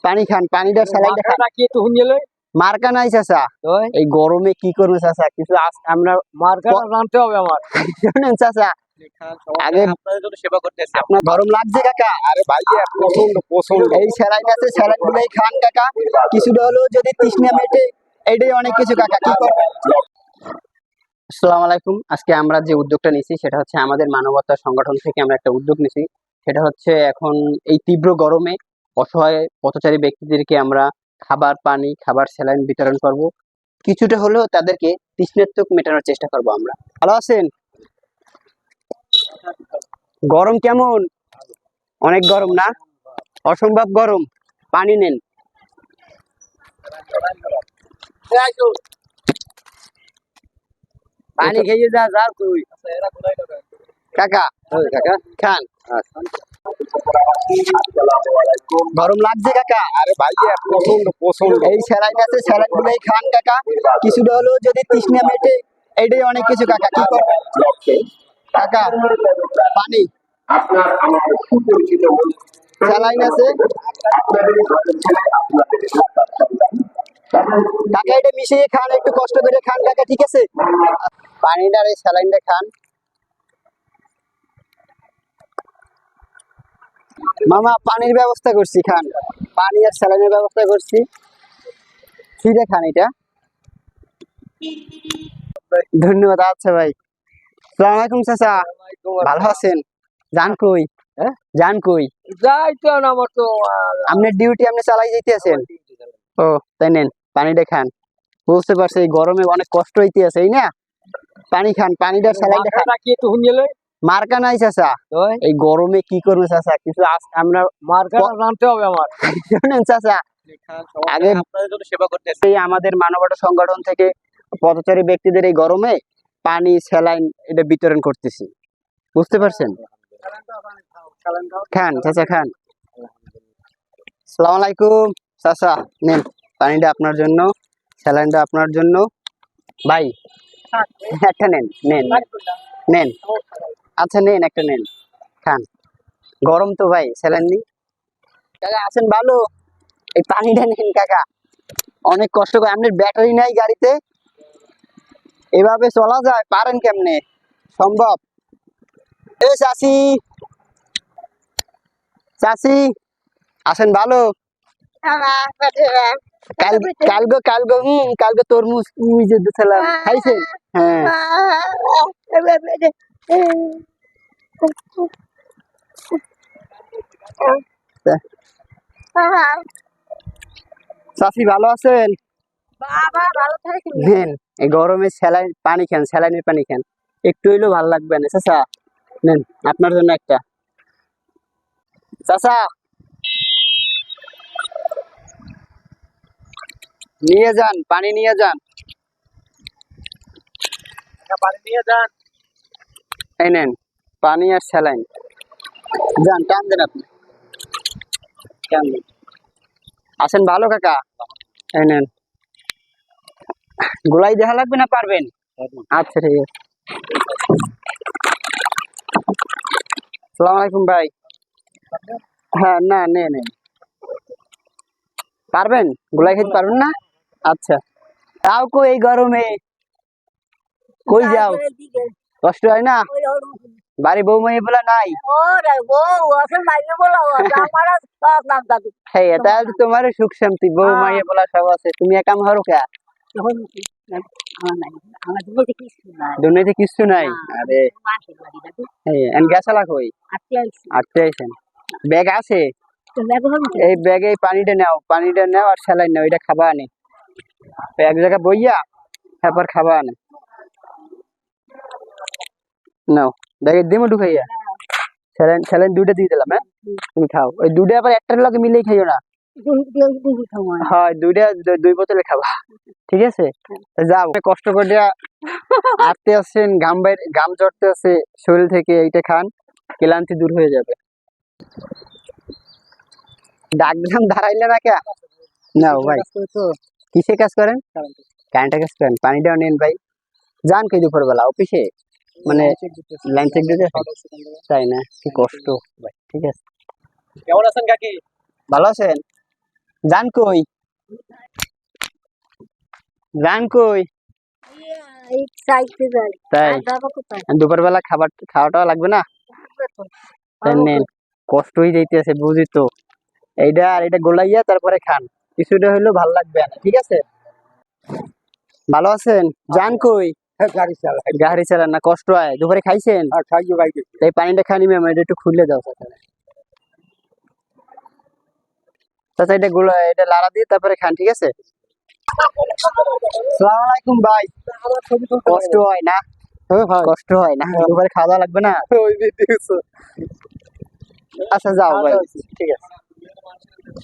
পানি খান, পানিটা স্যালাইনটা খান। কি একটু হুঞ্জেলে মার্কা নাই চাচা, এই গরমে কি করবে চাচা, কিছু আমরা মার্কাটা জানতে হবে আমার। শোনেন চাচা, আগে আপনাদের জন্য সেবা করতেছি। আপনার গরম লাগছে কাকা? আরে ভাইয়া পছন্দ পছন্দ। এই স্যালাইন আছে, স্যালাইন গুলাই খান কাকা, কিছুটা হলেও যদি তৃষ্ণা মেটে, এইটাই অনেক কিছু কাকা, কি করবেন? আসসালামু আলাইকুম। আজকে আমরা যে উদ্যোগটা নিছি সেটা হচ্ছে আমাদের মানবতা সংগঠন থেকে আমরা একটা উদ্যোগ নিছি। সেটা হচ্ছে এখন এই তীব্র গরমে অসহায় পথচারী ব্যক্তিদেরকে আমরা খাবার, স্যালাইন বিতরণ করব। কিছুটা হলেও তাদেরকে তৃষ্ণার্ত মেটানোর চেষ্টা করব আমরা। ভালো আছেন? গরম কেমন? অনেক গরম না? অসম্ভব গরম। পানি নেন। পানি খেয়ে যা যা তুই কাকা খান। গরম লাগছে কাকা? আরে ভাইয়া পছন্দ পছন্দ। এই স্যালাইন আছে, স্যালাইন গুলাই খান কাকা, কিছুটা হলেও যদি তৃষ্ণা মেটে, এইটাই অনেক কিছু কাকা, কি করবেন? কাকা পানি, স্যালাইন আছে কাকা, এটা মিশিয়ে খান, একটু কষ্ট করে খান কাকা, ঠিক আছে? পানিটা আর এই স্যালাইনটা খান। মামা পানির ব্যবস্থা করছি, খান। পানি আর স্যালাইনের ব্যবস্থা করছি, ফ্রিতে খান এটা। ধন্যবাদ। আচ্ছা ভাই, আসসালামু আলাইকুম চাচা, ভালো আছেন? যান কই? যান কই? যাইতো না আমার তো আপনার ডিউটি আপনি চালাই যাইতে আছেন? ও তাই, নেন পানিটা খান। বুঝতে পারছি এই গরমে অনেক কষ্ট হইতে আছে, এই না? পানি খান, পানিটা স্যালাইনটা খান। কি একটু হুঞ্জেলে মার্কা নাই চাচা, এই গরমে কি করবে চাচা, কিছু আমরা মার্কাটা জানতে হবে আমার। শোনেন চাচা, আগে আপনাদের জন্য সেবা করতেছি। এই আমাদের মানবতা সংগঠন থেকে পথচারী ব্যক্তিদের এই গরমে পানি, স্যালাইন এটা বিতরণ করতেছি। বুঝতে পারছেন? খান চাচা, খান। আসসালামু আলাইকুম চাচা, নেন পানিটা আপনার জন্য, স্যালাইনটা আপনার জন্য। ভাই একটা নেন, নেন নেন। আচ্ছা নেন, একটা নেন, খান। গরম তো ভাই, স্যালাইন নেই কাকা। আছেন ভালো? এই পানিটা নেন কাকা, অনেক কষ্ট করে। আপনার ব্যাটারি নাই গাড়িতে? এভাবে চলা যায়? পারেন কেমনে? সম্ভব? এ চাচি, চাচি আছেন ভালো? কালকে তরমুজ দিছিলাম, খাইছেন? হ্যাঁ। চাচি ভালো আছেন? নেন, এই গরমে স্যালাইন পানি খান, স্যালাইনের পানি খান, একটু হইলেও ভালো লাগবে না চাচা। নেন আপনার জন্য একটা। চাচা নিয়ে যান, পানি নিয়ে যান, পানি নিয়ে যান। এই নেন পানি আর স্যালাইন, যান, টান দেন আপনি, টান দেন। আছেন ভালো কাকা? এই নেন। গোলাই দেখা লাগবে না, পারবেন? আচ্ছা ঠিক আছে। আসসালামু আলাইকুম ভাই। হ্যাঁ না, নেন। পারবেন? গোলাই খেতে পারবেন না? আচ্ছা, তাও কই এই গরমে কই যাও? কষ্ট হয় না? বাড়ি বউ মেয়ে বলা নাই? হ্যাঁ, তাহলে তোমার সুখ শান্তি, বউ মাইয়ে বলা সব আছে, তুমি একাম হরো কে? দুনিয়াতে কিছু নাই। আরে গেছালা কই? আটতে আইছেন? ব্যাগ আছে? এই ব্যাগে পানিটা নাও আর স্যালাইন নাও, এটা খাবা আনে এক জায়গায় বইয়া, তারপর খাবা আনে। নাও ব্যাগে দিমো ঢুকাইয়া, স্যালাইন দুইটা দিয়ে দিলাম। হ্যাঁ, তুমি খাও। ওই দুইটা আবার একটার লগে মিলেই খাইও না, হয় দুইটা, দুই বোতলে খাবা, ঠিক আছে? যাও, কষ্ট করে হাঁটতে আসছেন, ঘাম ঝরতে আছে শরীর থেকে, এইটা খান, ক্লান্তি দূর হয়ে যাবে। ডাকলাম দাঁড়াইলে না কে? নাও ভাই। কিসে কাজ করেন? কারেন্টের কাজ করেন। পানিটাও নেন ভাই। যান কি দুপুরবেলা অফিসে? মানে লাইন চেক দিতে? তাই না? কি কষ্ট ভাই। ঠিক আছে, কেমন আছেন কাকি? ভালো আছেন? যান কই? যান কই? তাই দুপুরবেলা খাওয়াটা লাগবে না? তাই নেন, কষ্ট হয়ে যাইতেছে বুঝি তো। এইটা আর এটা গোলাইয়া তারপরে খান, কিছুটা হইলেও ভালো লাগবে না, ঠিক আছে? ভালো আছেন? যান কই? গাড়ি চালান না, কষ্ট হয়। দুপুরে খাইছেন? এই পানিটা খানি ম্যাম, এটা একটু খুলে দাও চাচা। চাচা এটা লাড়া দিয়ে তারপরে খান, ঠিক আছে? সালাম আলাইকুম ভাই। কষ্ট হয় না? কষ্ট হয় না? দুপুরে খাওয়া দাওয়া লাগবে না? আচ্ছা যাও ভাই, ঠিক আছে।